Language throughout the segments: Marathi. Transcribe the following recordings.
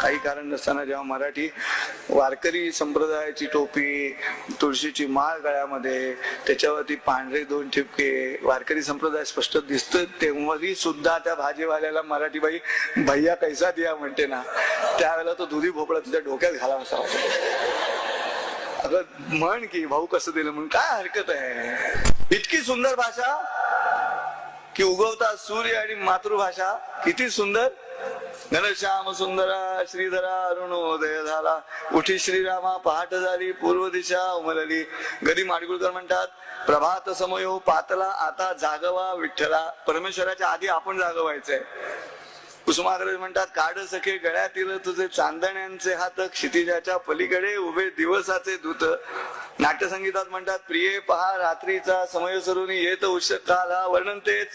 काही कारण नसताना जेव्हा मराठी वारकरी संप्रदायाची टोपी, तुळशीची माळ गळ्यामध्ये, त्याच्यावरती पांढरे 2 ठिपके, वारकरी संप्रदाय स्पष्ट दिसतं, तेव्हाही सुद्धा त्या भाजीवाल्याला मराठी बाई भैया कैसा दिया म्हणते ना, त्यावेळेला तो दुधी भोपळा तुझ्या डोक्यात घालावा असा अगं म्हण की भाऊ कसं दिलं म्हणून काय हरकत आहे. इतकी सुंदर भाषा की उगवता सूर्य आणि मातृभाषा किती सुंदर. घनश्याम सुंदरा श्रीधरा अरुणोदय झाला, उठी श्रीरामा पहाट झाली, पूर्व दिशा उमलली. गदी माडगुळकर म्हणतात, प्रभात समयो पातला आता जागवा विठ्ठला. परमेश्वराच्या आधी आपण जागवायचंय. कुसुमाग्रज म्हणतात, काढ सखे गळ्यातील तुझे चांदण्यांचे हात, क्षितिजाच्या पलीकडे उभे दिवसाचे दूत. नाट्यसंगीतात म्हणतात, प्रिये पहा रात्रीचा समय सरून येत उषकाला. वर्णन तेच.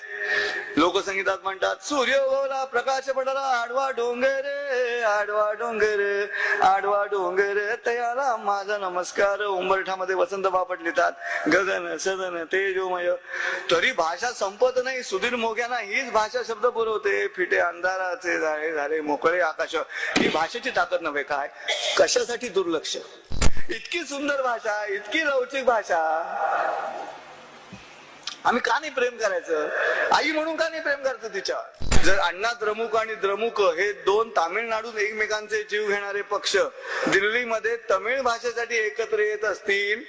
लोकसंगीतात म्हणतात, सूर्य उगवला प्रकाश पडला, आडवा डोंगर आडवा डोंगर आडवा डोंगर तयाला माझा नमस्कार. उंबरठामध्ये वसंत बापट लिहितात, गगन सदन तेजोमय. तरी भाषा संपत नाही. सुधीर मोघ्यांना हीच भाषा शब्द पुरवते. फिटे अंधाराचे जाळे झाले मोकळे आकाश. ही भाषेची ताकद नव्हे काय? कशासाठी दुर्लक्ष? इतकी सुंदर भाषा, इतकी लवचिक भाषा, आम्ही का नाही प्रेम करायचं? आई म्हणून का नाही प्रेम करायचं तिच्या? जर अण्णा द्रमुक आणि द्रमुक हे 2 तामिळनाडूत एकमेकांचे जीव घेणारे पक्ष दिल्लीमध्ये तमिळ भाषेसाठी एकत्र येत असतील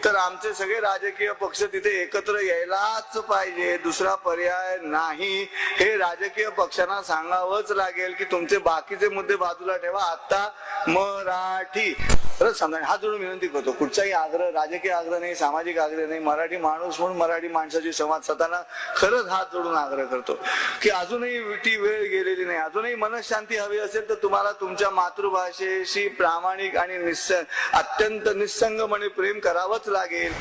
तर आमचे सगळे राजकीय पक्ष तिथे एकत्र यायलाच पाहिजे. दुसरा पर्याय नाही. हे राजकीय पक्षांना सांगावंच लागेल की तुमचे बाकीचे मुद्दे बाजूला ठेवा. आता मराठी खरंच समजा, हात जोडून विनंती करतो. कुठचाही आग्रह, राजकीय आग्रह नाही, सामाजिक आग्रह नाही. मराठी माणूस म्हणून मराठी माणसाची संवाद साधताना खरंच हात जोडून आग्रह करतो की अजूनही ती वेळ गेलेली नाही. अजूनही मनशांती हवी असेल तर तुम्हाला तुमच्या मातृभाषेशी प्रामाणिक आणि अत्यंत निस्संगपणे प्रेम करावंच लागेल.